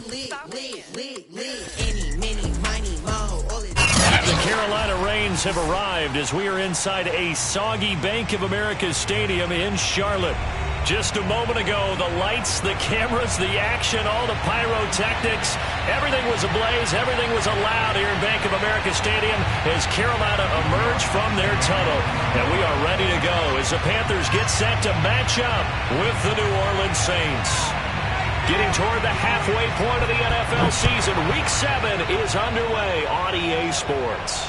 The Carolina Rains have arrived as we are inside a soggy Bank of America Stadium in Charlotte. Just a moment ago, the lights, the cameras, the action, all the pyrotechnics, everything was ablaze, everything was allowed here in Bank of America Stadium as Carolina emerged from their tunnel. And we are ready to go as the Panthers get set to match up with the New Orleans Saints. Getting toward the halfway point of the NFL season, Week 7 is underway on EA Sports.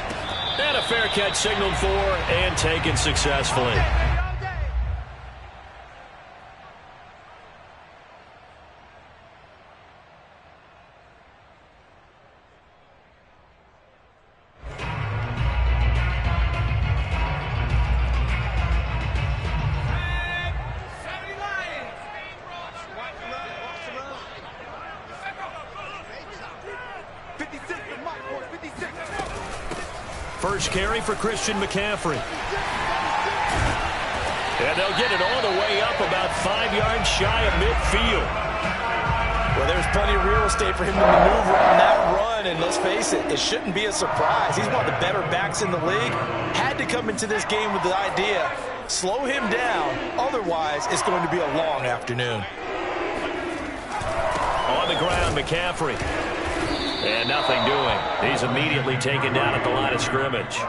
And a fair catch signaled for and taken successfully. First carry for Christian McCaffrey. And they'll get it all the way up about 5 yards shy of midfield. Well, there's plenty of real estate for him to maneuver on that run, and let's face it, it shouldn't be a surprise. He's one of the better backs in the league. Had to come into this game with the idea, slow him down, otherwise it's going to be a long afternoon. On the ground, McCaffrey. And nothing doing. He's immediately taken down at the line of scrimmage.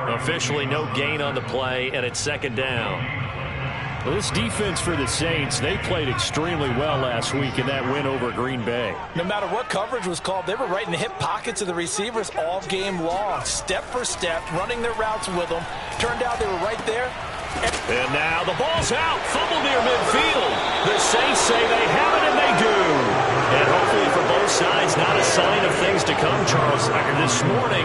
Officially no gain on the play, and it's second down. Well, this defense for the Saints, they played extremely well last week in that win over Green Bay. No matter what coverage was called, they were right in the hip pockets of the receivers all game long. Step for step, running their routes with them. Turned out they were right there. And now the ball's out. Fumble near midfield. The Saints say they have it, and they do. And hopefully for both sides, not a sign of things to come, Charles. This morning,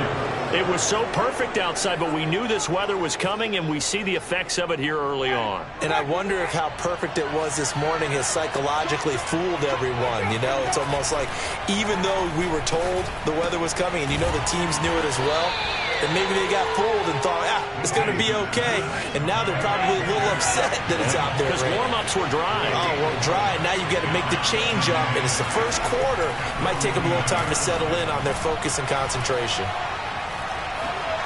it was so perfect outside, but we knew this weather was coming, and we see the effects of it here early on. And I wonder if how perfect it was this morning has psychologically fooled everyone. You know, it's almost like even though we were told the weather was coming, and you know the teams knew it as well, and maybe they got fooled and thought, it's going to be okay. And now they're probably a little upset that it's out there. Because warm-ups were dry. Oh, well, dry. Now you got to make the change up, and it's the first quarter. It might take them a little time to settle in on their focus and concentration.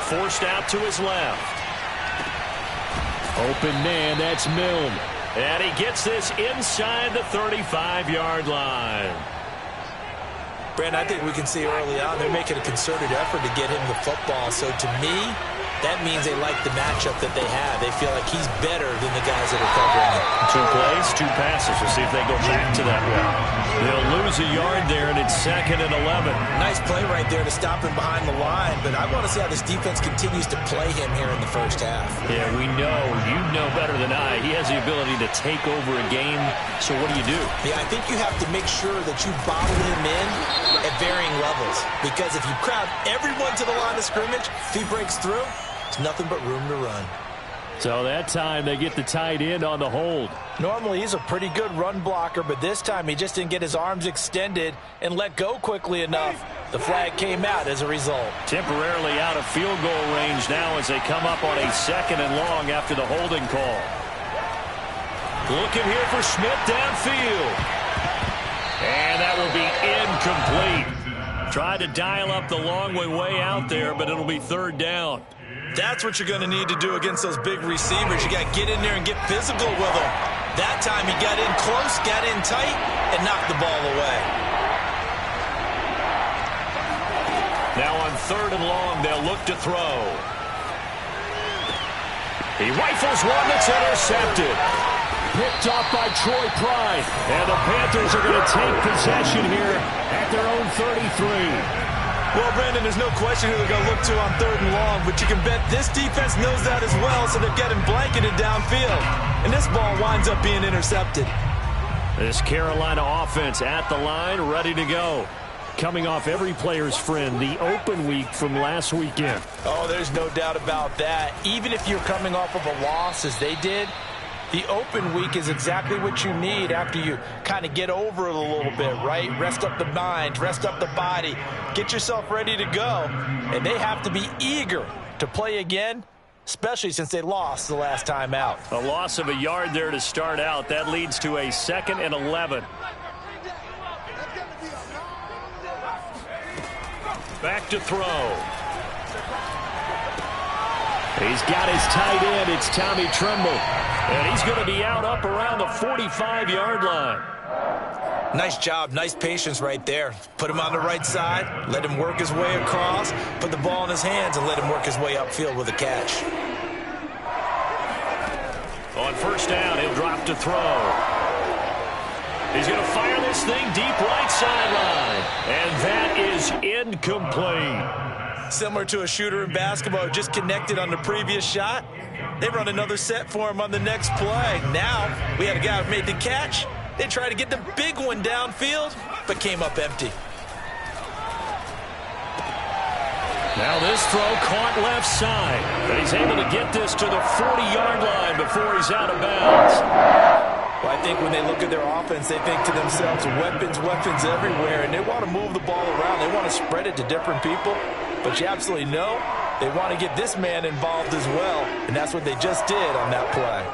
Forced out to his left. Open man, that's Milne. And he gets this inside the 35-yard line. Brandon, I think we can see early on they're making a concerted effort to get him the football. So to me, that means they like the matchup that they have. They feel like he's better than the guys that are covering him. 2 plays, 2 passes. We'll see if they go back to that one. They'll lose a yard there, and it's 2nd and 11. Nice play right there to stop him behind the line, but I want to see how this defense continues to play him here in the first half. Yeah, we know. You know better than I. He has the ability to take over a game, so what do you do? Yeah, I think you have to make sure that you bottle him in at varying levels, because if you crowd everyone to the line of scrimmage, if he breaks through, there's nothing but room to run. So that time they get the tight end on the hold. Normally he's a pretty good run blocker, but this time he just didn't get his arms extended and let go quickly enough. The flag came out as a result. Temporarily out of field goal range now as they come up on a 2nd and long after the holding call. Looking here for Smith downfield. And that will be incomplete. Tried to dial up the long way out there, but it'll be 3rd down. That's what you're going to need to do against those big receivers. You got to get in there and get physical with them. That time he got in close, got in tight, and knocked the ball away. Now on 3rd and long, they'll look to throw. He rifles one that's intercepted. Picked off by Troy Pride. And the Panthers are going to take possession here at their own 33. Well, Brandon, there's no question who they're going to look to on 3rd and long, but you can bet this defense knows that as well, so they're getting blanketed downfield. And this ball winds up being intercepted. This Carolina offense at the line, ready to go. Coming off every player's friend, the open week from last weekend. Oh, there's no doubt about that. Even if you're coming off of a loss as they did, the open week is exactly what you need after you kind of get over it a little bit, right? Rest up the mind, rest up the body, get yourself ready to go. And they have to be eager to play again, especially since they lost the last time out. A loss of a yard there to start out. That leads to a 2nd and 11. Back to throw. He's got his tight end. It's Tommy Tremble. And he's going to be out up around the 45-yard line. Nice job. Nice patience right there. Put him on the right side. Let him work his way across. Put the ball in his hands and let him work his way upfield with a catch. On first down, he'll drop to throw. He's going to fire this thing deep right sideline. And that is incomplete. Similar to a shooter in basketball who just connected on the previous shot. They run another set for him on the next play. Now, we had a guy who made the catch. They tried to get the big one downfield, but came up empty. Now this throw caught left side. But he's able to get this to the 40-yard line before he's out of bounds. Well, I think when they look at their offense, they think to themselves, weapons, weapons everywhere, and they want to move the ball around. They want to spread it to different people. But you absolutely know they want to get this man involved as well, and that's what they just did on that play.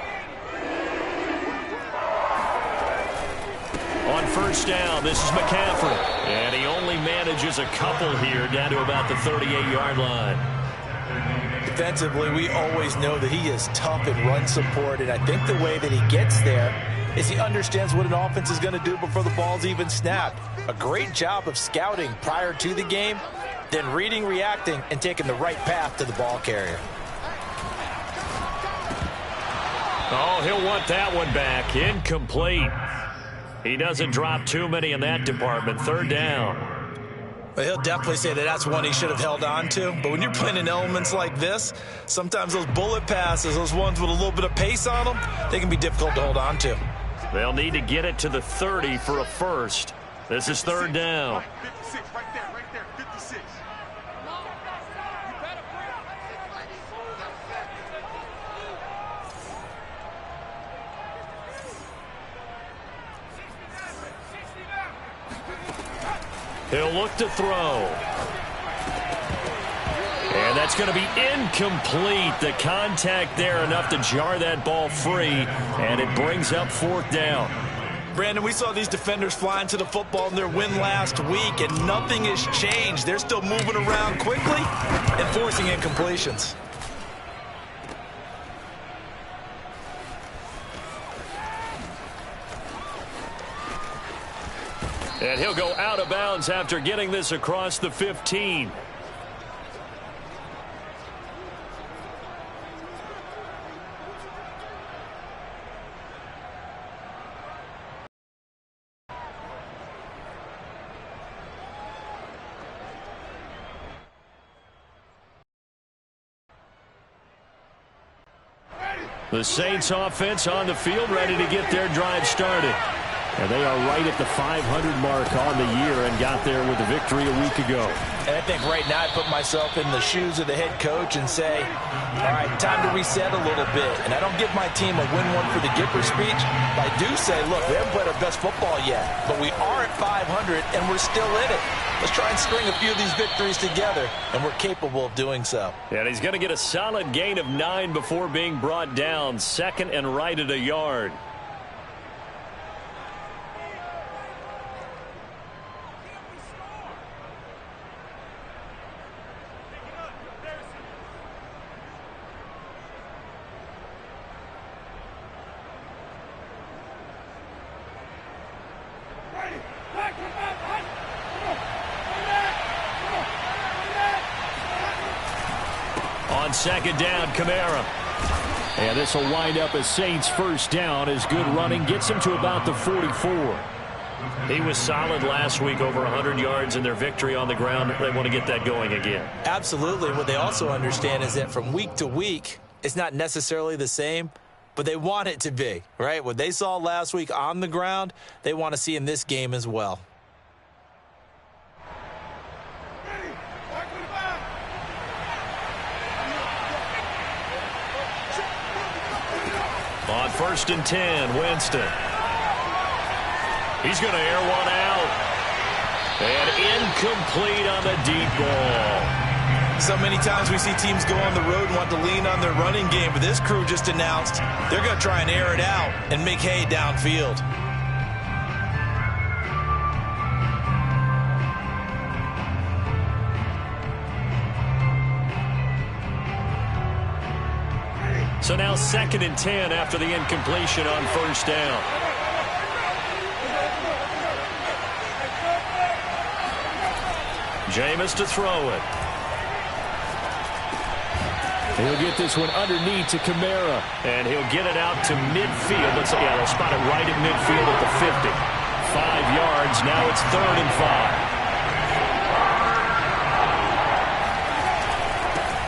On first down, this is McCaffrey. And he only manages a couple here down to about the 38-yard line. Defensively, we always know that he is tough in run support, and I think the way that he gets there is he understands what an offense is going to do before the ball's even snapped. A great job of scouting prior to the game, then reading, reacting, and taking the right path to the ball carrier. Oh, he'll want that one back. Incomplete. He doesn't drop too many in that department. Third down. Well, he'll definitely say that that's one he should have held on to. But when you're playing in elements like this, sometimes those bullet passes, those ones with a little bit of pace on them, they can be difficult to hold on to. They'll need to get it to the 30 for a first. This is third down. 56, right there, 56. He'll look to throw. And that's going to be incomplete. The contact there enough to jar that ball free, and it brings up fourth down. Brandon, we saw these defenders flying to the football in their win last week, and nothing has changed. They're still moving around quickly and forcing incompletions. And he'll go out of bounds after getting this across the 15. The Saints offense on the field, ready to get their drive started. And they are right at the 500 mark on the year and got there with a victory a week ago. And I think right now I put myself in the shoes of the head coach and say, all right, time to reset a little bit. And I don't give my team a win one for the Gipper speech, but I do say, look, we haven't played our best football yet, but we are at 500 and we're still in it. Let's try and string a few of these victories together, and we're capable of doing so. And he's going to get a solid gain of 9 before being brought down. Second and right at a yard. On second down, Kamara. And this will wind up as Saints first down as good running gets him to about the 44. He was solid last week, over 100 yards in their victory on the ground. They want to get that going again. Absolutely. What they also understand is that from week to week, it's not necessarily the same, but they want it to be, right? What they saw last week on the ground, they want to see in this game as well. On first and 10, Winston. He's going to air one out. And incomplete on the deep ball. So many times we see teams go on the road and want to lean on their running game, but this crew just announced they're going to try and air it out and make hay downfield. So now 2nd and 10 after the incompletion on first down. Jameis to throw it. He'll get this one underneath to Kamara, and he'll get it out to midfield. They'll spot it right at midfield at the 50. 5 yards. Now it's 3rd and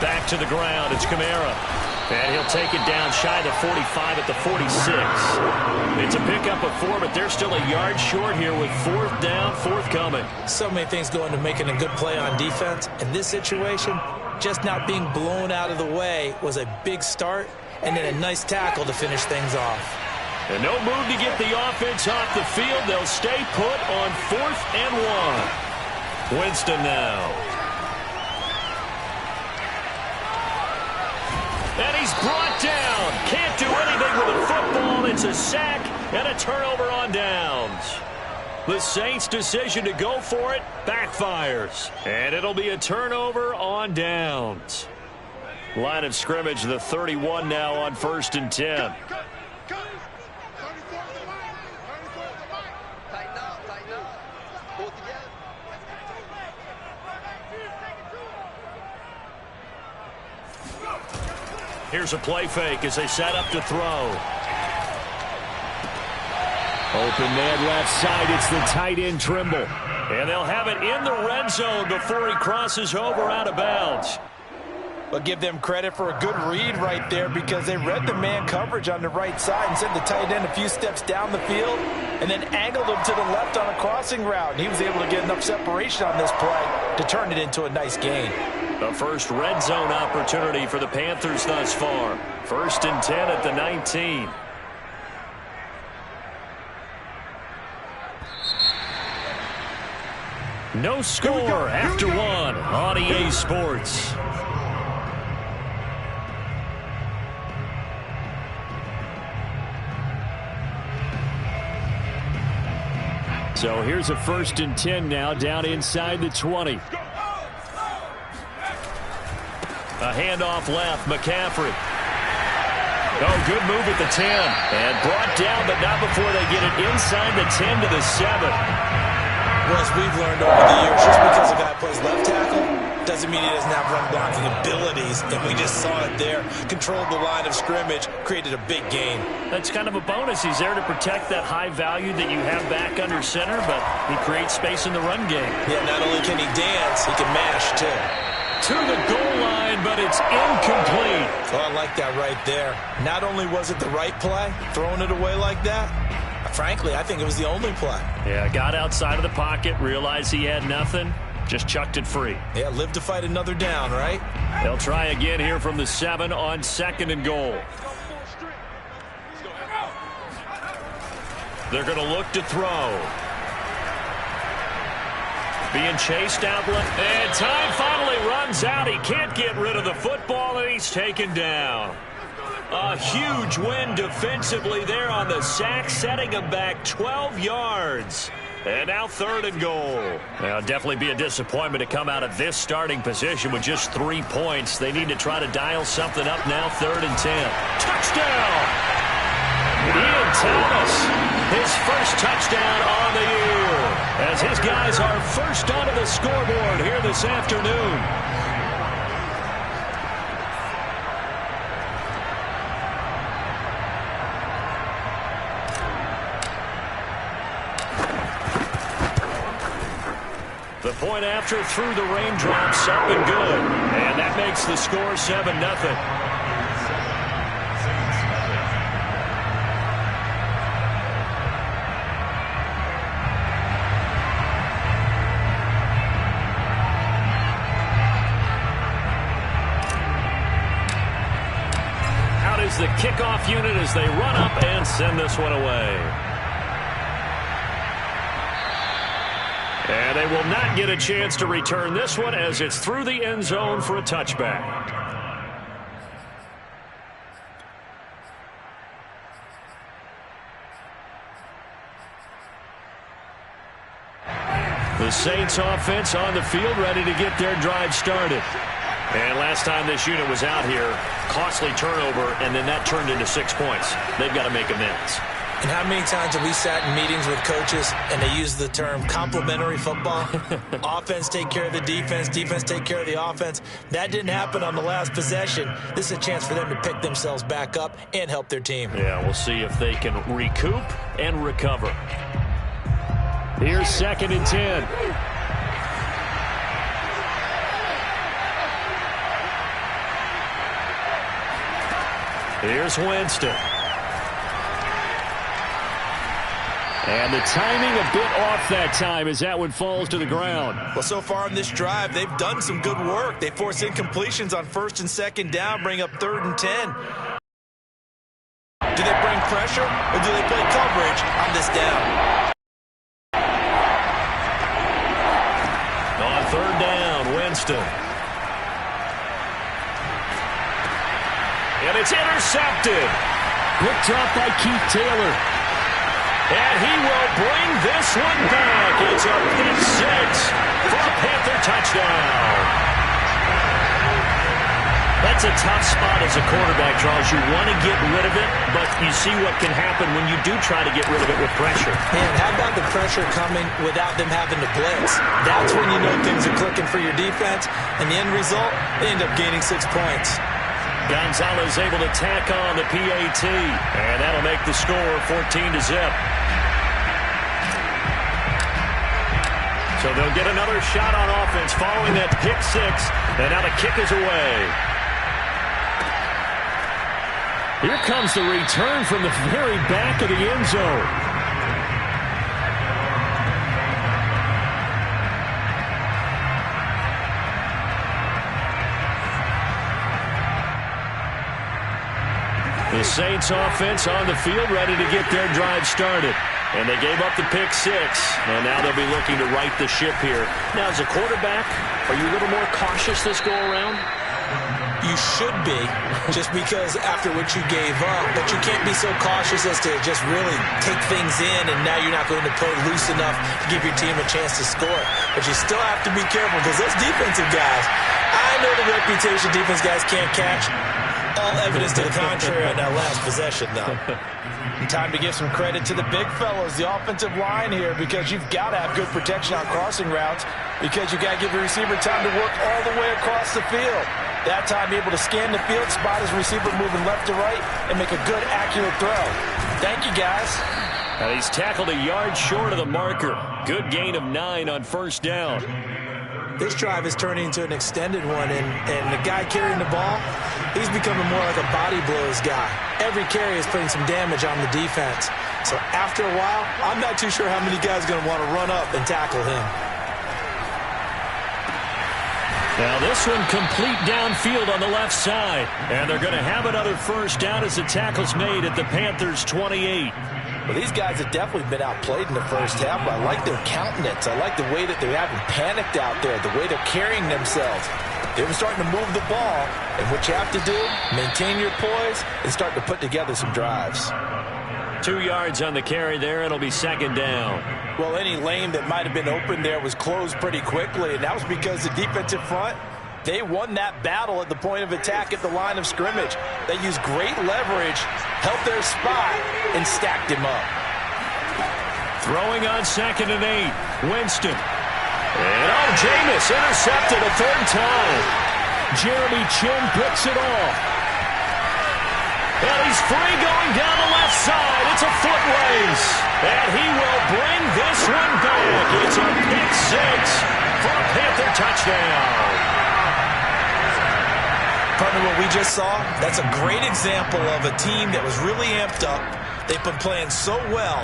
5. Back to the ground. It's Kamara. And he'll take it down shy of the 45 at the 46. It's a pickup of 4, but they're still a yard short here with 4th down, forthcoming. So many things go into making a good play on defense. In this situation, just not being blown out of the way was a big start, and then a nice tackle to finish things off. And no move to get the offense off the field. They'll stay put on 4th and 1. Winston now. And he's brought down. Can't do anything with the football. It's a sack and a turnover on downs. The Saints' decision to go for it backfires. And it'll be a turnover on downs. Line of scrimmage, the 31 now on 1st and 10. Here's a play fake as they set up to throw. Open man left side. It's the tight end Trimble. And they'll have it in the red zone before he crosses over out of bounds. But give them credit for a good read right there, because they read the man coverage on the right side and sent the tight end a few steps down the field and then angled him to the left on a crossing route. And he was able to get enough separation on this play to turn it into a nice gain. The first red zone opportunity for the Panthers thus far. 1st and 10 at the 19. No score after 1 on EA Sports. So here's a 1st and 10 now down inside the 20. A handoff left, McCaffrey. Oh, good move at the 10. And brought down, but not before they get it inside the 10 to the 7. Well, as we've learned over the years, just because a guy plays left tackle doesn't mean he doesn't have run-blocking abilities. And we just saw it there. Controlled the line of scrimmage, created a big gain. That's kind of a bonus. He's there to protect that high value that you have back under center, but he creates space in the run game. Yeah, not only can he dance, he can mash, too. To the goal line, but it's incomplete. Oh, I like that right there. Not only was it the right play, throwing it away like that, frankly, I think it was the only play. Yeah, got outside of the pocket, realized he had nothing, just chucked it free. Yeah, live to fight another down, right? They'll try again here from the 7 on 2nd and goal. They're going to look to throw. Being chased out left. And time finally runs out. He can't get rid of the football, and he's taken down. A huge win defensively there on the sack, setting him back 12 yards. And now 3rd and goal. Now, definitely be a disappointment to come out of this starting position with just 3 points. They need to try to dial something up now, 3rd and 10. Touchdown! Ian Thomas, his first touchdown on the year, as his guys are first onto the scoreboard here this afternoon. The point after through the raindrops, up and good. And that makes the score 7-0. The kickoff unit as they run up and send this one away. And they will not get a chance to return this one as it's through the end zone for a touchback. The Saints offense on the field ready to get their drive started. And last time this unit was out here, costly turnover, and then that turned into 6 points. They've got to make amends. And how many times have we sat in meetings with coaches and they use the term complementary football? Offense take care of the defense, defense take care of the offense. That didn't happen on the last possession. This is a chance for them to pick themselves back up and help their team. Yeah, we'll see if they can recoup and recover. Here's 2nd and 10. Here's Winston. And the timing a bit off that time as that one falls to the ground. Well, so far in this drive, they've done some good work. They force incompletions on 1st and 2nd down, bring up 3rd and 10. Do they bring pressure or do they play coverage on this down? On 3rd down, Winston. And it's intercepted. Picked up by Keith Taylor. And he will bring this one back. It's a pick 6 for a Panther touchdown. That's a tough spot as a quarterback, Charles. You want to get rid of it, but you see what can happen when you do try to get rid of it with pressure. And how about the pressure coming without them having to blitz? That's when you know things are clicking for your defense. And the end result, they end up gaining 6 points. Gonzalez able to tack on the PAT, and that'll make the score 14-0. So they'll get another shot on offense following that pick 6, and now the kick is away. Here comes the return from the very back of the end zone. The Saints offense on the field ready to get their drive started. And they gave up the pick 6. And now they'll be looking to right the ship here. Now, as a quarterback, are you a little more cautious this go around? You should be, just because after what you gave up. But you can't be so cautious as to just really take things in, and now you're not going to play loose enough to give your team a chance to score. But you still have to be careful because those defensive guys, I know the reputation defense guys can't catch. All evidence to the contrary on that last possession, though. And time to give some credit to the big fellows, the offensive line here, because you've got to have good protection on crossing routes, because you've got to give the receiver time to work all the way across the field. That time able to scan the field, spot his receiver moving left to right, and make a good, accurate throw. Thank you, guys. And he's tackled a yard short of the marker. Good gain of 9 on 1st down. This drive is turning into an extended one, and the guy carrying the ball, he's becoming more like a body blows guy. Every carry is putting some damage on the defense. So after a while, I'm not too sure how many guys are going to want to run up and tackle him. Now this one complete downfield on the left side. And they're going to have another 1st down as the tackle's made at the Panthers' 28. Well, these guys have definitely been outplayed in the first half, but I like their countenance. I like the way that they haven't panicked out there, the way they're carrying themselves. They're starting to move the ball, and what you have to do, maintain your poise and start to put together some drives. 2 yards on the carry there. It'll be 2nd down. Well, any lane that might have been open there was closed pretty quickly, and that was because the defensive front, they won that battle at the point of attack at the line of scrimmage. They used great leverage, held their spot, and stacked him up. Throwing on 2nd and 8. Winston. And Jameis intercepted a 3rd time. Jeremy Chin picks it off. And he's free going down the left side. It's a foot race. And he will bring this one back. It's a pick 6 for a Panther touchdown. Partner, what we just saw, that's a great example of a team that was really amped up. They've been playing so well,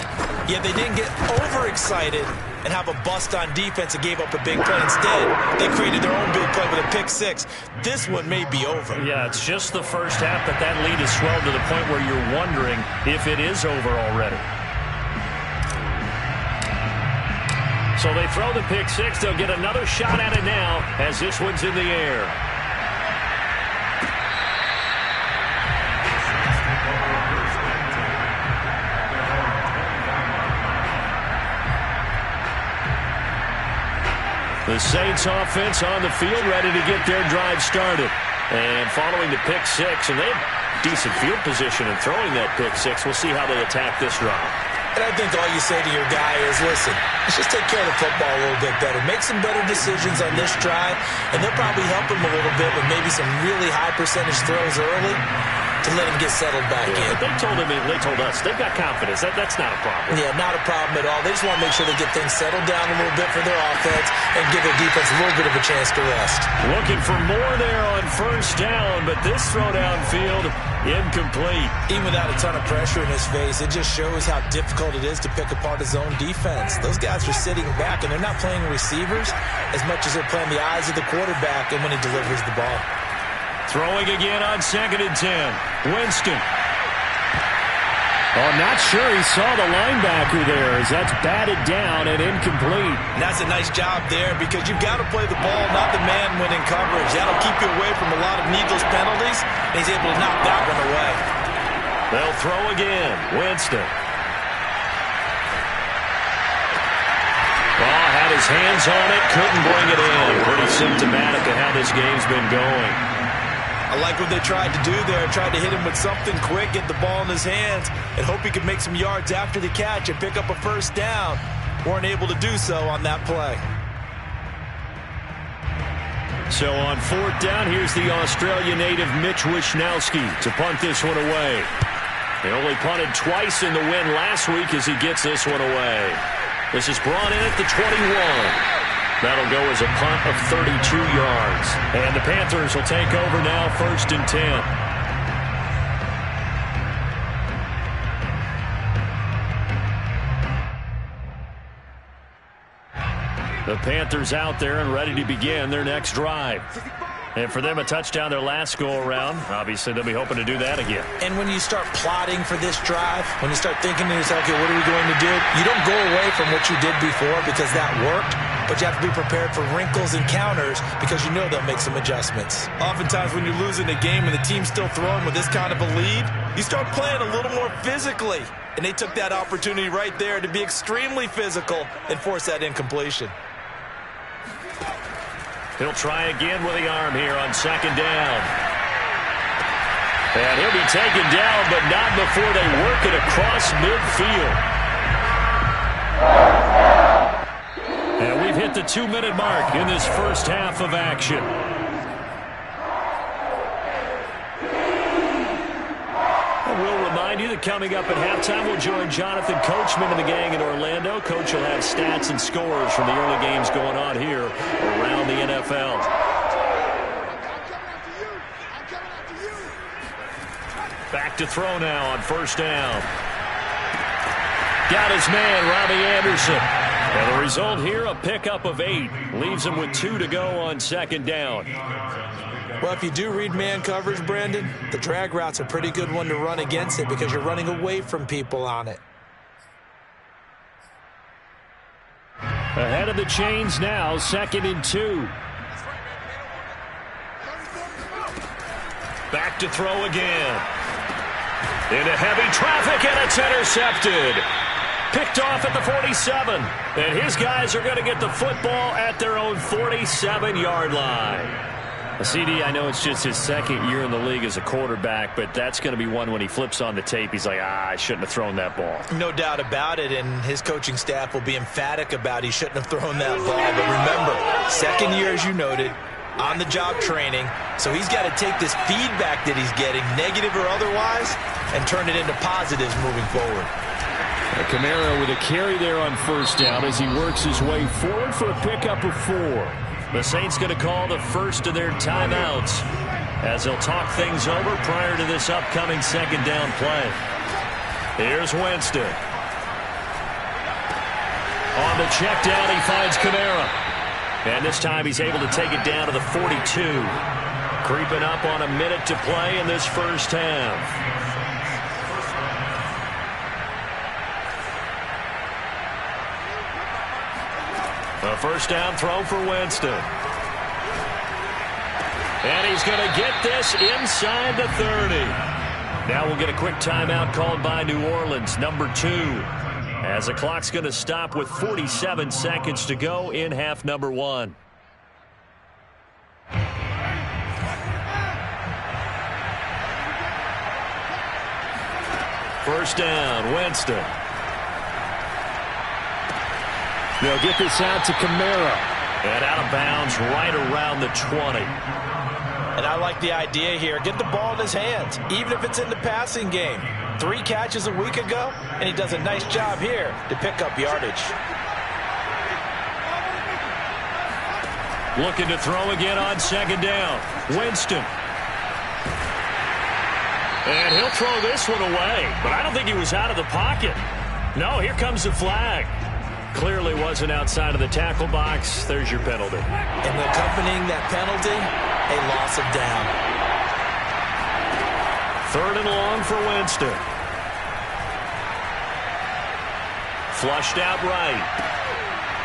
yet they didn't get overexcited and have a bust on defense and gave up a big play. Instead, they created their own big play with a pick 6. This one may be over. Yeah, it's just the first half, but that lead has swelled to the point where you're wondering if it is over already. So they throw the pick 6. They'll get another shot at it now as this one's in the air. The Saints offense on the field, ready to get their drive started. And following the pick six, and they have decent field position in throwing that pick six. We'll see how they attack this drive. And I think all you say to your guy is, listen, let's just take care of the football a little bit better. Make some better decisions on this drive, and they'll probably help him a little bit with maybe some really high percentage throws early to let him get settled back in. But they told us they've got confidence. That's not a problem. Yeah, not a problem at all. They just want to make sure they get things settled down a little bit for their offense and give their defense a little bit of a chance to rest. Looking for more there on first down, but this throw downfield incomplete. Even without a ton of pressure in his face, it just shows how difficult it is to pick apart his own defense. Those guys are sitting back, and they're not playing receivers as much as they're playing the eyes of the quarterback and when he delivers the ball. Throwing again on 2nd and 10. Winston. Oh, not sure he saw the linebacker there as that's batted down and incomplete. And that's a nice job there because you've got to play the ball, not the man when in coverage. That'll keep you away from a lot of needless penalties, and he's able to knock that one away. They'll throw again. Winston. Oh, had his hands on it, couldn't bring it in. Pretty symptomatic of how this game's been going. I like what they tried to do there. Tried to hit him with something quick, get the ball in his hands, and hope he could make some yards after the catch and pick up a first down. Weren't able to do so on that play. So on 4th down, here's the Australia native Mitch Wishnowsky to punt this one away. He only punted twice in the win last week as he gets this one away. This is brought in at the 21. That'll go as a punt of 32 yards. And the Panthers will take over now, 1st and 10. The Panthers out there and ready to begin their next drive. And for them, a touchdown their last go-around. Obviously, they'll be hoping to do that again. And when you start plotting for this drive, when you start thinking to yourself, okay, what are we going to do? You don't go away from what you did before because that worked, but you have to be prepared for wrinkles and counters because you know they'll make some adjustments. Oftentimes when you're losing a game and the team's still throwing with this kind of a lead, you start playing a little more physically. And they took that opportunity right there to be extremely physical and force that incompletion. He'll try again with the arm here on 2nd down. And he'll be taken down, but not before they work it across midfield. And we've hit the 2-minute mark in this first half of action. And we'll remind you that coming up at halftime, we'll join Jonathan Coachman and the gang in Orlando. Coach will have stats and scores from the early games going on here around the NFL. Back to throw now on 1st down. Got his man, Robbie Anderson. And the result here, a pickup of 8. Leaves him with 2 to go on 2nd down. Well, if you do read man coverage, Brandon, the drag route's a pretty good one to run against it because you're running away from people on it. Ahead of the chains now, 2nd and 2. Back to throw again. Into heavy traffic, and it's intercepted. Picked off at the 47. And his guys are going to get the football at their own 47-yard line. CD, I know it's just his 2nd year in the league as a quarterback, but that's going to be one when he flips on the tape. He's like, I shouldn't have thrown that ball. No doubt about it, and his coaching staff will be emphatic about he shouldn't have thrown that ball. But remember, 2nd year, as you noted, on-the-job training, so he's got to take this feedback that he's getting, negative or otherwise, and turn it into positives moving forward. Kamara with a carry there on 1st down as he works his way forward for a pickup of 4. The Saints going to call the first of their timeouts as they'll talk things over prior to this upcoming 2nd down play. Here's Winston. On the check down, he finds Kamara. And this time he's able to take it down to the 42. Creeping up on a minute to play in this first half. A 1st down throw for Winston. And he's going to get this inside the 30. Now we'll get a quick timeout called by New Orleans, number 2. as the clock's going to stop with 47 seconds to go in half number 1. First down, Winston. They'll get this out to Kamara. And out of bounds right around the 20. And I like the idea here. Get the ball in his hands, even if it's in the passing game. 3 catches a week ago, and he does a nice job here to pick up yardage. Looking to throw again on second down. Winston. And he'll throw this one away, but I don't think he was out of the pocket. No, here comes the flag. Clearly wasn't outside of the tackle box. There's your penalty. And accompanying that penalty, a loss of down. 3rd and long for Winston. Flushed out right.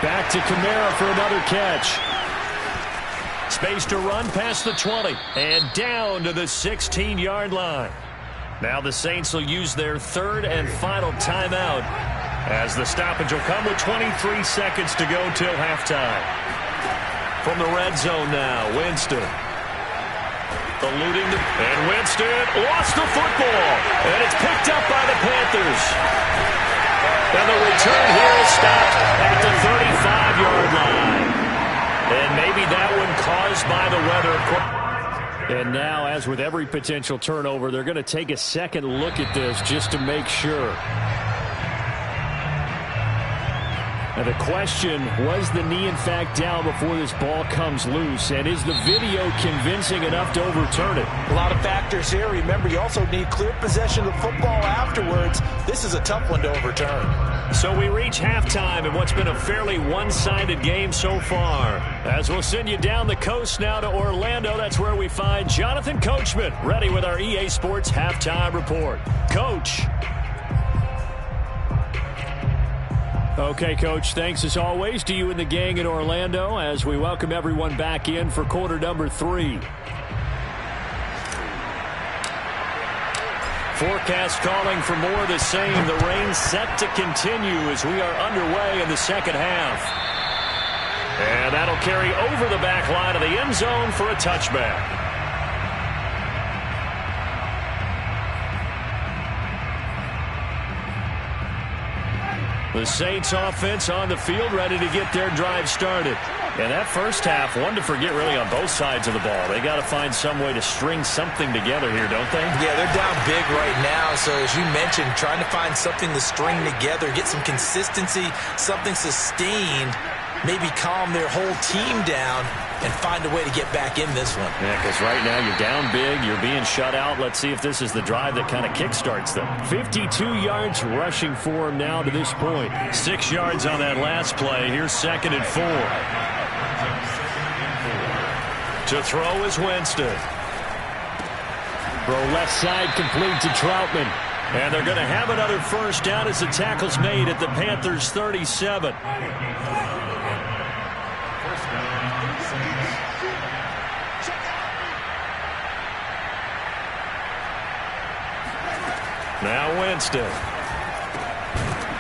Back to Kamara for another catch. Space to run past the 20 and down to the 16-yard line. Now the Saints will use their 3rd and final timeout, as the stoppage will come with 23 seconds to go till halftime. From the red zone now, Winston. Eluding and Winston lost the football. And it's picked up by the Panthers. And the return here is stopped at the 35-yard line. And maybe that one caused by the weather. And now, as with every potential turnover, they're going to take a second look at this just to make sure. Now the question, was the knee in fact down before this ball comes loose? And is the video convincing enough to overturn it? A lot of factors here. Remember, you also need clear possession of the football afterwards. This is a tough one to overturn. So we reach halftime in what's been a fairly one-sided game so far. As we'll send you down the coast now to Orlando, that's where we find Jonathan Coachman, ready with our EA Sports Halftime Report. Coach. Okay, Coach, thanks as always to you and the gang in Orlando as we welcome everyone back in for quarter number 3. Forecast calling for more of the same. The rain set to continue as we are underway in the second half. And that'll carry over the back line of the end zone for a touchback. The Saints offense on the field ready to get their drive started. And that first half, one to forget really on both sides of the ball. They got to find some way to string something together here, don't they? Yeah, they're down big right now. So as you mentioned, trying to find something to string together, get some consistency, something sustained, maybe calm their whole team down and find a way to get back in this one. Yeah, because right now you're down big, you're being shut out. Let's see if this is the drive that kind of kickstarts them. 52 yards rushing for him now to this point. 6 yards on that last play. Here's 2nd and 4. To throw is Winston. Throw left side complete to Troutman. And they're going to have another first down as the tackle's made at the Panthers' 37. Now Winston.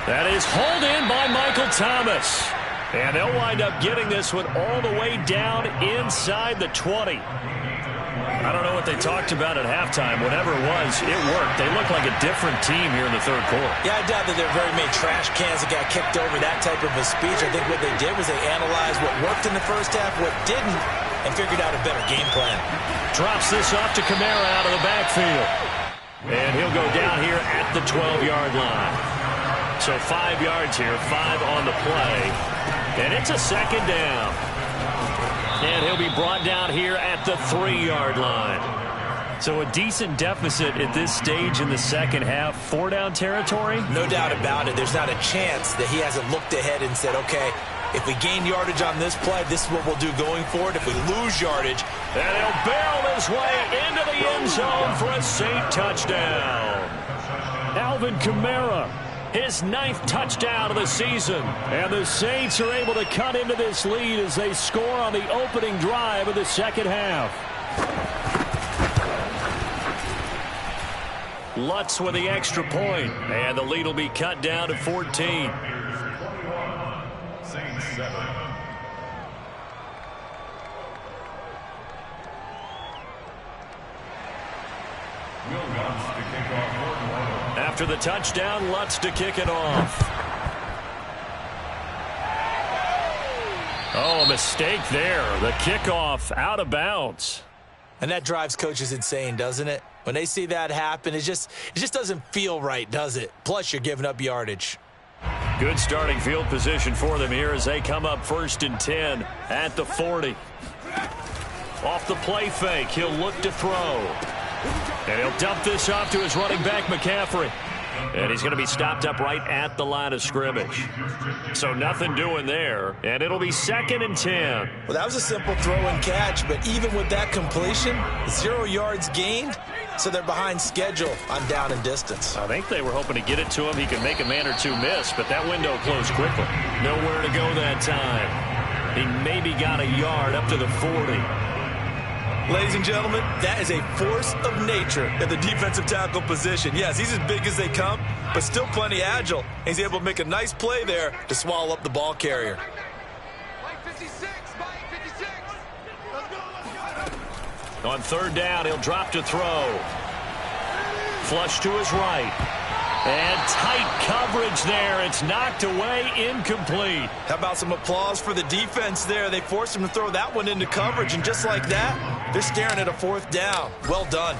That is hauled in by Michael Thomas. And they'll wind up getting this one all the way down inside the 20. I don't know what they talked about at halftime. Whatever it was, it worked. They look like a different team here in the third quarter. Yeah, I doubt that there are very many trash cans that got kicked over that type of a speech. I think what they did was they analyzed what worked in the first half, what didn't, and figured out a better game plan. Drops this off to Kamara out of the backfield. And he'll go down here at the 12-yard line. So 5 yards here, 5 on the play. And it's a second down. And he'll be brought down here at the 3-yard line. So a decent deficit at this stage in the second half. 4-down territory? No doubt about it. There's not a chance that he hasn't looked ahead and said, okay, if we gain yardage on this play, this is what we'll do going forward. If we lose yardage. And he'll barrel his way into the end zone for a Saint touchdown. Alvin Kamara, his 9th touchdown of the season. And the Saints are able to cut into this lead as they score on the opening drive of the second half. Lutz with the extra point, and the lead will be cut down to 14. After the touchdown, Lutz to kick it off. Oh, a mistake there. The kickoff out of bounds. And that drives coaches insane, doesn't it? When they see that happen, it just doesn't feel right, does it? Plus, you're giving up yardage. Good starting field position for them here as they come up 1st and 10 at the 40. Off the play fake, he'll look to throw. And he'll dump this off to his running back, McCaffrey. And he's going to be stopped up right at the line of scrimmage. So nothing doing there, and it'll be 2nd and 10. Well, that was a simple throw and catch, but even with that completion, 0 yards gained, so they're behind schedule on down and distance. I think they were hoping to get it to him. He could make a man or two miss, but that window closed quickly. Nowhere to go that time. He maybe got a yard up to the 40. Ladies and gentlemen, that is a force of nature at the defensive tackle position. Yes, he's as big as they come, but still plenty agile. He's able to make a nice play there to swallow up the ball carrier. On 3rd down, he'll drop to throw. Flush to his right. And tight coverage there. It's knocked away, incomplete. How about some applause for the defense there? They forced him to throw that one into coverage, and just like that, they're staring at a 4th down. Well done.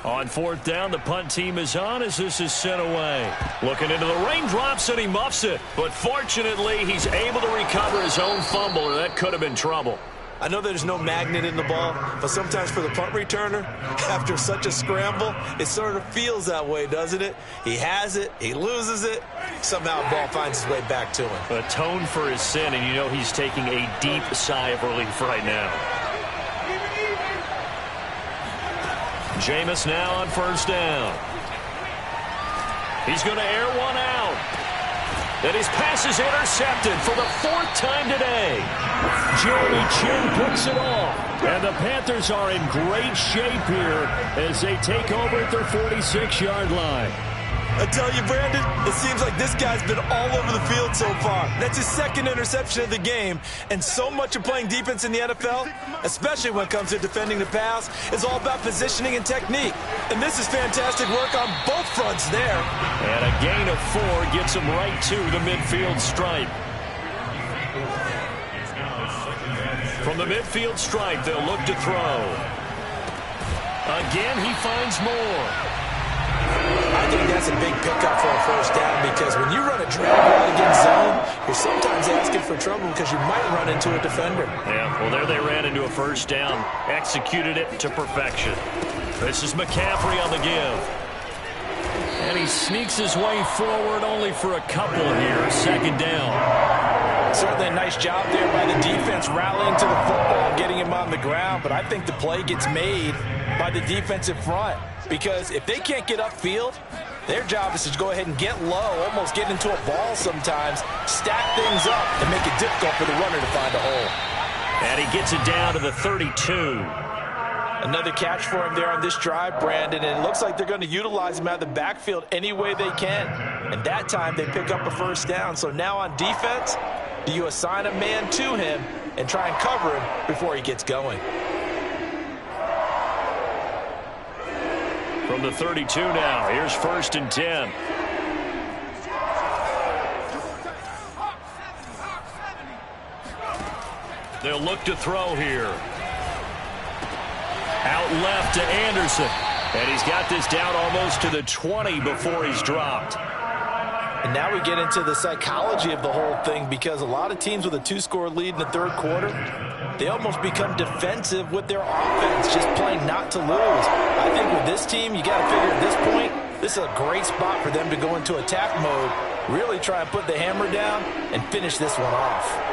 On 4th down, the punt team is on as this is sent away. Looking into the raindrops, and he muffs it. But fortunately, he's able to recover his own fumble, or that could have been trouble. I know there's no magnet in the ball, but sometimes for the punt returner, after such a scramble, it sort of feels that way, doesn't it? He has it, he loses it, somehow the ball finds its way back to him. Atone for his sin, and you know he's taking a deep sigh of relief right now. Jameis now on 1st down. He's going to air one out. And his pass is intercepted for the 4th time today. Jeremy Chinn picks it off. And the Panthers are in great shape here as they take over at their 46-yard line. I tell you, Brandon, it seems like this guy's been all over the field so far. That's his 2nd interception of the game. And so much of playing defense in the NFL, especially when it comes to defending the pass, is all about positioning and technique. And this is fantastic work on both fronts there. And a gain of 4 gets him right to the midfield stripe. From the midfield stripe, they'll look to throw. Again, he finds more. I think that's a big pickup for a 1st down because when you run a drag route against zone, you're sometimes asking for trouble because you might run into a defender. Yeah, well, there they ran into a 1st down, executed it to perfection. This is McCaffrey on the give. And he sneaks his way forward only for a couple here, 2nd down. Certainly a nice job there by the defense rallying to the football and getting him on the ground, but I think the play gets made by the defensive front. Because if they can't get upfield, their job is to go ahead and get low, almost get into a ball sometimes, stack things up, and make it difficult for the runner to find a hole. And he gets it down to the 32. Another catch for him there on this drive, Brandon, and it looks like they're going to utilize him out of the backfield any way they can. And that time they pick up a 1st down. So now on defense, do you assign a man to him and try and cover him before he gets going? From the 32 now, here's 1st and 10. They'll look to throw here. Out left to Anderson. And he's got this down almost to the 20 before he's dropped. And now we get into the psychology of the whole thing because a lot of teams with a 2-score lead in the 3rd quarter, they almost become defensive with their offense, just playing not to lose. I think with this team, you got to figure at this point, this is a great spot for them to go into attack mode, really try and put the hammer down and finish this one off.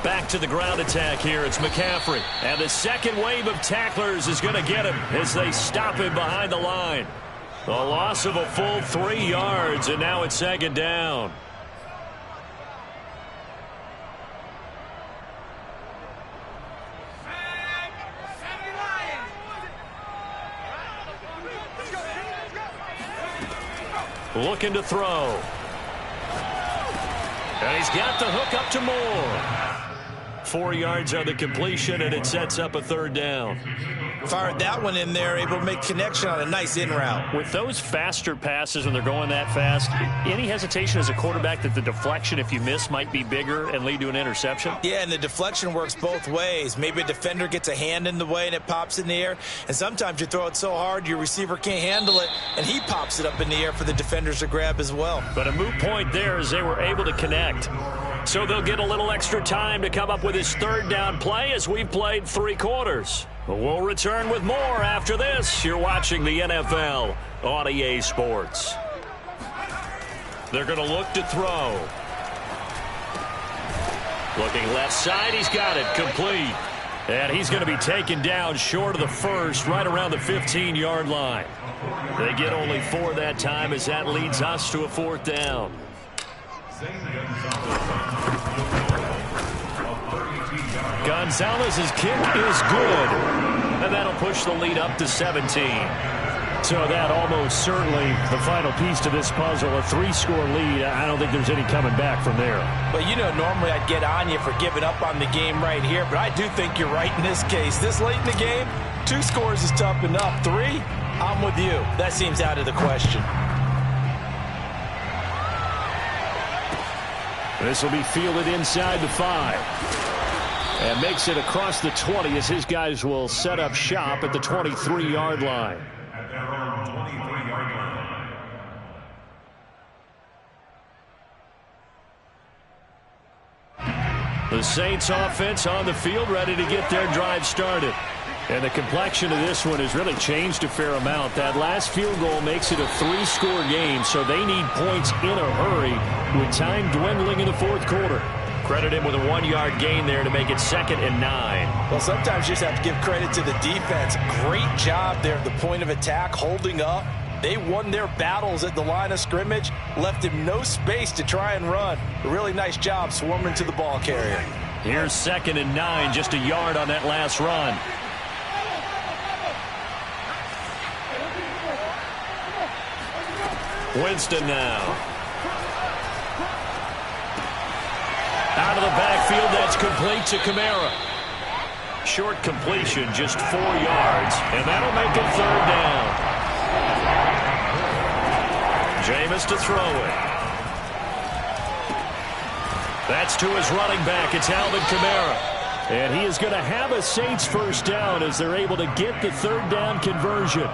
Back to the ground attack here. It's McCaffrey. And the 2nd wave of tacklers is going to get him as they stop him behind the line. A loss of a full 3 yards, and now it's 2nd down. Looking to throw. And he's got the hook up to Moore. 4 yards on the completion, and it sets up a third down. Fired that one in there, able to make connection on a nice in route. With those faster passes when they're going that fast, any hesitation as a quarterback that the deflection, if you miss, might be bigger and lead to an interception? Yeah, and the deflection works both ways. Maybe a defender gets a hand in the way and it pops in the air, and sometimes you throw it so hard your receiver can't handle it, and he pops it up in the air for the defenders to grab as well. But a moot point there as they were able to connect. So they'll get a little extra time to come up with his third down play as we've played 3 quarters. We'll return with more after this. You're watching the NFL on EA Sports. They're going to look to throw. Looking left side, he's got it, complete. And he's going to be taken down short of the first, right around the 15-yard line. They get only 4 that time as that leads us to a 4th down. Gonzalez's kick is good, and that'll push the lead up to 17. So that almost certainly the final piece to this puzzle, a 3-score lead. I don't think there's any coming back from there. Well, you know, normally I'd get on you for giving up on the game right here, but I do think you're right in this case. This late in the game, 2 scores is tough enough. 3, I'm with you. That seems out of the question. This will be fielded inside the 5. And makes it across the 20 as his guys will set up shop at the 23-yard line. The Saints offense on the field, ready to get their drive started. And the complexion of this one has really changed a fair amount. That last field goal makes it a 3-score game, so they need points in a hurry with time dwindling in the 4th quarter. Credit him with a 1-yard gain there to make it 2nd and 9. Well, sometimes you just have to give credit to the defense. Great job there at the point of attack, holding up. They won their battles at the line of scrimmage, left him no space to try and run. A really nice job swarming to the ball carrier. Here's 2nd and 9, just a yard on that last run. Winston now. Out of the backfield, that's complete to Kamara. Short completion, just 4 yards, and that'll make it 3rd down. Jameis to throw it. That's to his running back. It's Alvin Kamara. And he is going to have a Saints 1st down as they're able to get the 3rd down conversion.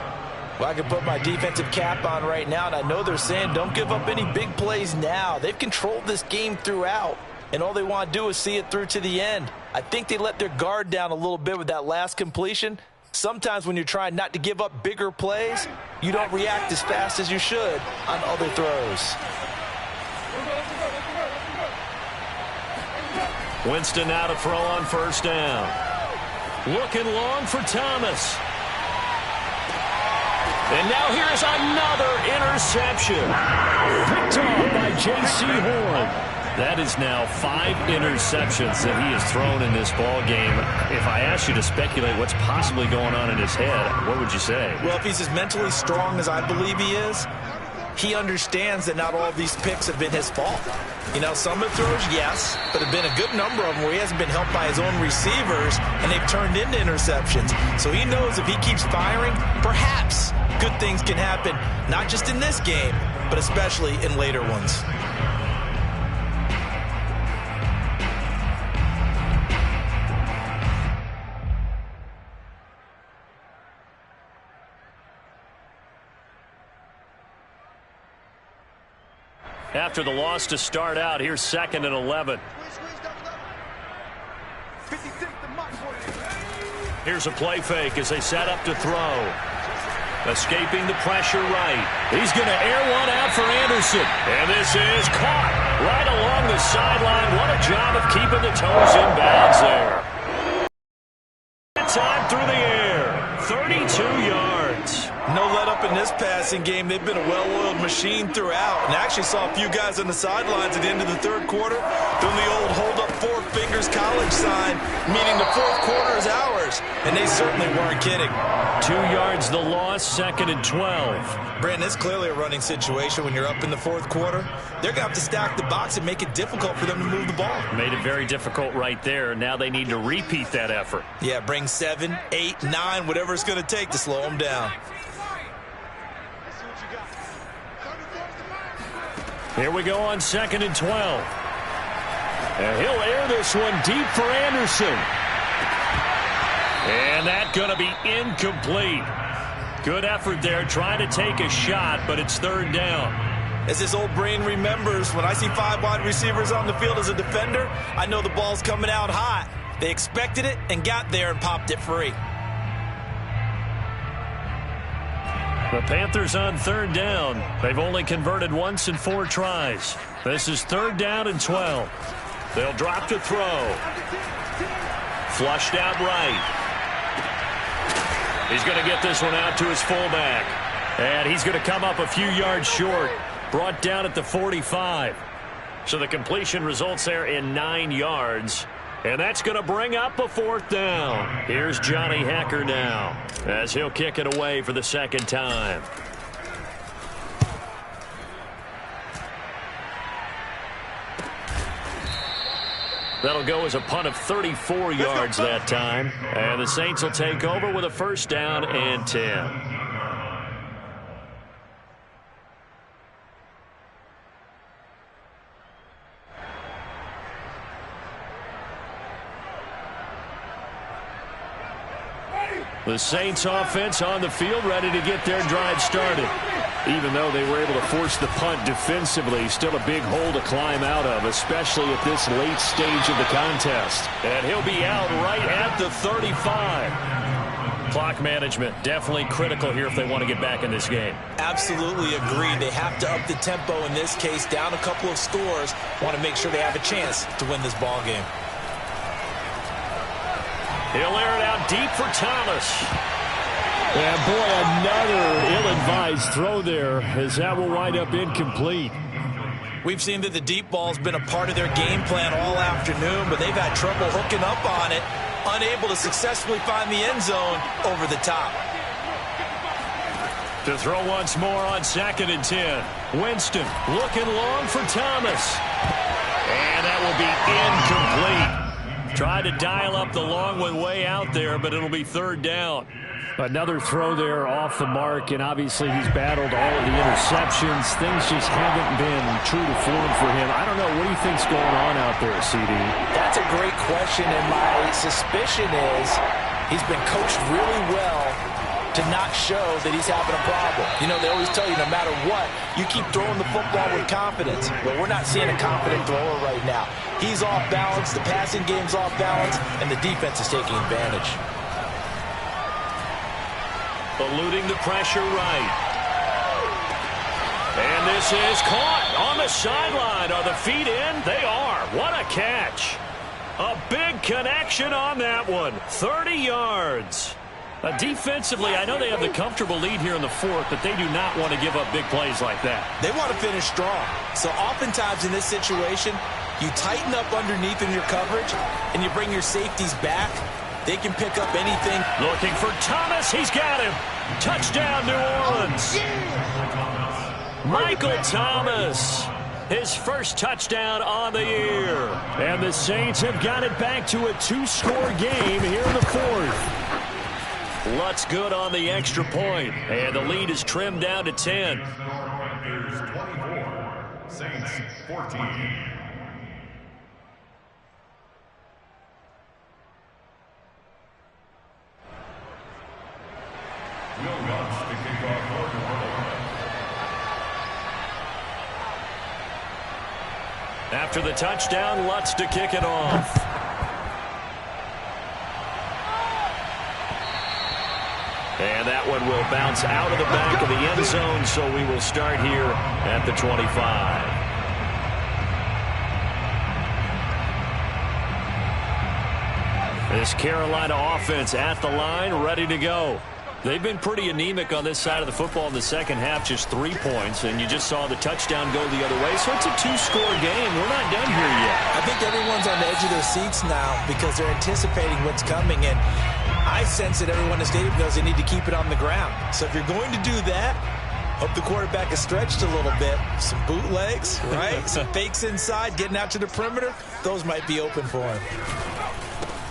Well, I can put my defensive cap on right now, and I know they're saying don't give up any big plays now. They've controlled this game throughout, and all they want to do is see it through to the end. I think they let their guard down a little bit with that last completion. Sometimes when you're trying not to give up bigger plays, you don't react as fast as you should on other throws. Winston now to throw on 1st down. Looking long for Thomas. And now here's another interception. Picked off by J.C. Horn. That is now 5 interceptions that he has thrown in this ball game. If I asked you to speculate what's possibly going on in his head, what would you say? Well, if he's as mentally strong as I believe he is, he understands that not all of these picks have been his fault. You know, some of the throws, yes, but have been a good number of them where he hasn't been helped by his own receivers, and they've turned into interceptions. So he knows if he keeps firing, perhaps good things can happen, not just in this game, but especially in later ones. After the loss to start out, here's 2nd and 11. Here's a play fake as they set up to throw. Escaping the pressure right. He's going to air one out for Anderson. And this is caught right along the sideline. What a job of keeping the toes in bounds there. Time through the air. 32 yards. No let up in this passing game. They've been a well-oiled machine throughout. And I actually saw a few guys on the sidelines at the end of the third quarter doing the old hold up four fingers college sign, meaning the fourth quarter is ours. And they certainly weren't kidding. 2 yards the loss, 2nd and 12. Brandon, it's clearly a running situation when you're up in the fourth quarter. They're going to have to stack the box and make it difficult for them to move the ball. Made it very difficult right there. Now they need to repeat that effort. Yeah, bring 7, 8, 9, whatever it's going to take to slow them down. Here we go on 2nd and 12. And he'll air this one deep for Anderson. And that's going to be incomplete. Good effort there, trying to take a shot, but it's 3rd down. As his old brain remembers, when I see 5 wide receivers on the field as a defender, I know the ball's coming out hot. They expected it and got there and popped it free. The Panthers on 3rd down. They've only converted once in 4 tries. This is 3rd down and 12. They'll drop to throw. Flushed out right. He's going to get this one out to his fullback. And he's going to come up a few yards short. Brought down at the 45. So the completion results there in 9 yards. And that's going to bring up a 4th down. Here's Johnny Hekker now as he'll kick it away for the 2nd time. That'll go as a punt of 34 yards that time. And the Saints will take over with a 1st down and 10. The Saints offense on the field, ready to get their drive started. Even though they were able to force the punt defensively, still a big hole to climb out of, especially at this late stage of the contest. And he'll be out right at the 35. Clock management, definitely critical here if they want to get back in this game. Absolutely agreed. They have to up the tempo in this case, down a couple of scores. Want to make sure they have a chance to win this ball game. He'll air it out deep for Thomas. And boy, another ill-advised throw there, as that will wind up incomplete. We've seen that the deep ball's been a part of their game plan all afternoon, but they've had trouble hooking up on it, unable to successfully find the end zone over the top. To throw once more on 2nd and 10. Winston looking long for Thomas. And that will be incomplete. Tried to dial up the long one way out there, but it'll be 3rd down. Another throw there off the mark, and obviously he's battled all of the interceptions. Things just haven't been true to form for him. I don't know. What do you think's going on out there, CD? That's a great question, and my suspicion is he's been coached really well to not show that he's having a problem. You know, they always tell you no matter what, you keep throwing the football with confidence. But we're not seeing a confident thrower right now. He's off balance, the passing game's off balance, and the defense is taking advantage. Eluding the pressure right. And this is caught on the sideline. Are the feet in? They are. What a catch. A big connection on that one. 30 yards. Defensively, I know they have the comfortable lead here in the 4th, but they do not want to give up big plays like that. They want to finish strong. So oftentimes in this situation, you tighten up underneath in your coverage, and you bring your safeties back. They can pick up anything. Looking for Thomas. He's got him. Touchdown, New Orleans. Michael Thomas. His first touchdown on the year. And the Saints have got it back to a 2-score game here in the 4th. Lutz good on the extra point. And the lead is trimmed down to 10. Panthers 24, Saints 14. Will Lutz to kick off for the After the touchdown, Lutz to kick it off. And that one will bounce out of the back of the end zone, so we will start here at the 25. This Carolina offense at the line, ready to go. They've been pretty anemic on this side of the football in the second half, just 3 points, and you just saw the touchdown go the other way. So it's a two-score game. We're not done here yet. I think everyone's on the edge of their seats now because they're anticipating what's coming, and I sense that everyone in the stadium knows they need to keep it on the ground. So if you're going to do that, hope the quarterback is stretched a little bit. Some bootlegs, right? Some fakes inside, getting out to the perimeter. Those might be open for him.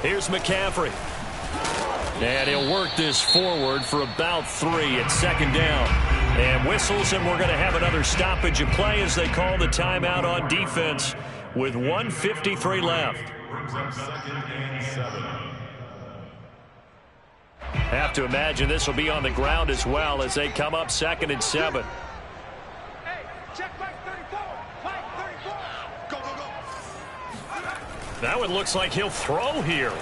Here's McCaffrey. And he'll work this forward for about 3 at second down. And whistles, and we're going to have another stoppage of play as they call the timeout on defense with 1:53 left. Brings up 2nd and 7. Have to imagine this will be on the ground as well as they come up 2nd and 7. That one looks like he'll throw here.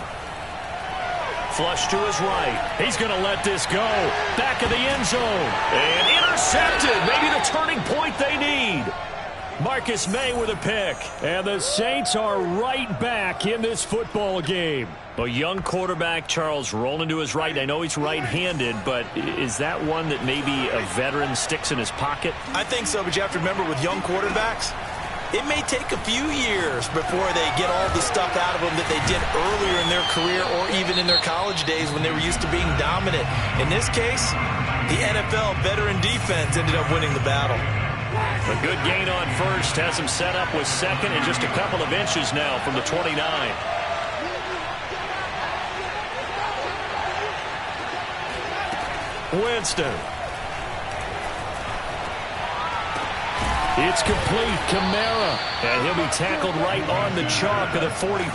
Flush to his right. He's going to let this go. Back of the end zone. And intercepted. Maybe the turning point they need. Marcus May with a pick. And the Saints are right back in this football game. A young quarterback, Charles, rolling to his right. I know he's right-handed, but is that one that maybe a veteran sticks in his pocket? I think so, but you have to remember with young quarterbacks, it may take a few years before they get all the stuff out of them that they did earlier in their career or even in their college days when they were used to being dominant. In this case, the NFL veteran defense ended up winning the battle. A good gain on first has him set up with second and just a couple of inches now from the 29. Winston. It's complete. Kamara. And he'll be tackled right on the chalk of the 45.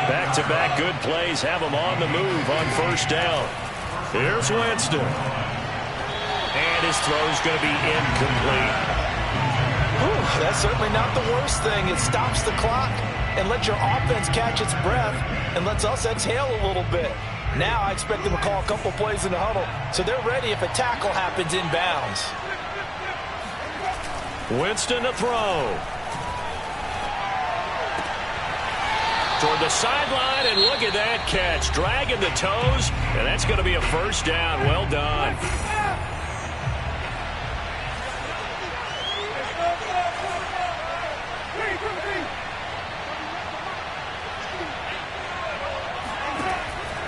Back-to-back good plays have him on the move on first down. Here's Winston. And his throw's going to be incomplete. Ooh, that's certainly not the worst thing. It stops the clock and lets your offense catch its breath and lets us exhale a little bit. Now I expect them to call a couple plays in the huddle so they're ready if a tackle happens inbounds. Winston to throw. Toward the sideline, and look at that catch. Dragging the toes, and that's going to be a first down. Well done.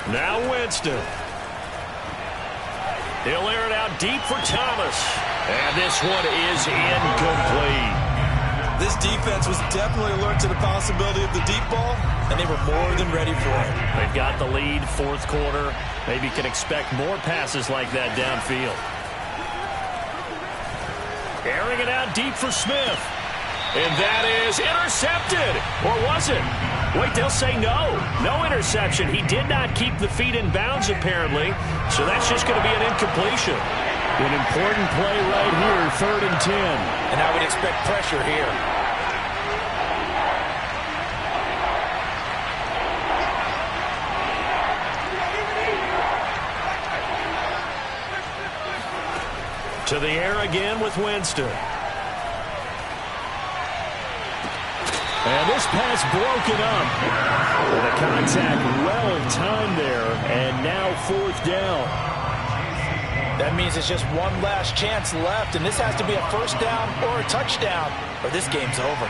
Now Winston. He'll air it out deep for Thomas. And this one is incomplete. This defense was definitely alert to the possibility of the deep ball, and they were more than ready for it. They've got the lead, fourth quarter. Maybe can expect more passes like that downfield. Airing it out deep for Smith. And that is intercepted. Or was it? Wait, they'll say no. No interception. He did not keep the feet in bounds, apparently. So that's just going to be an incompletion. An important play right here, 3rd and 10. And I would expect pressure here. To the air again with Winston. And this pass broken up. The contact well timed there, and now 4th down. That means it's just one last chance left, and this has to be a first down or a touchdown, or this game's over.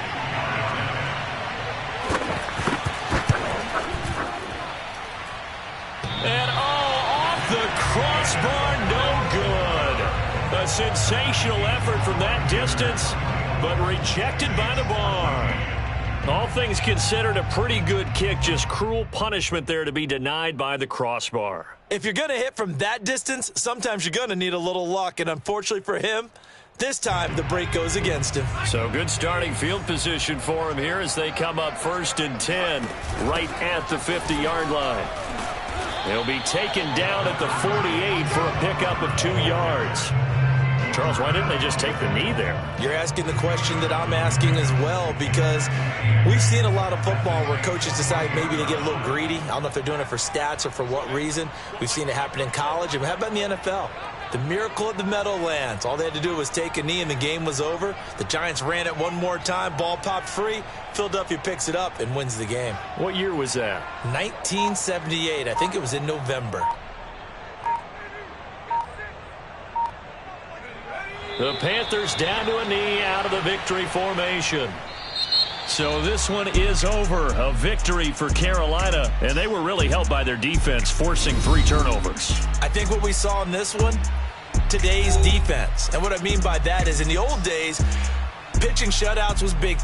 And off the crossbar, no good. A sensational effort from that distance, but rejected by the bar. All things considered, a pretty good kick, just cruel punishment there to be denied by the crossbar. If you're going to hit from that distance, sometimes you're going to need a little luck, and unfortunately for him, this time the break goes against him. So good starting field position for him here as they come up 1st and 10, right at the 50-yard line. He'll be taken down at the 48 for a pickup of 2 yards. Charles, why didn't they just take the knee there? You're asking the question that I'm asking as well, because we've seen a lot of football where coaches decide maybe to get a little greedy. I don't know if they're doing it for stats or for what reason. We've seen it happen in college. And how about in the NFL? The miracle of the Meadowlands. All they had to do was take a knee and the game was over. The Giants ran it one more time. Ball popped free. Philadelphia picks it up and wins the game. What year was that? 1978. I think it was in November. The Panthers down to a knee out of the victory formation. So this one is over. A victory for Carolina, and they were really helped by their defense, forcing 3 turnovers. I think what we saw in this one, today's defense. And what I mean by that is in the old days, pitching shutouts was big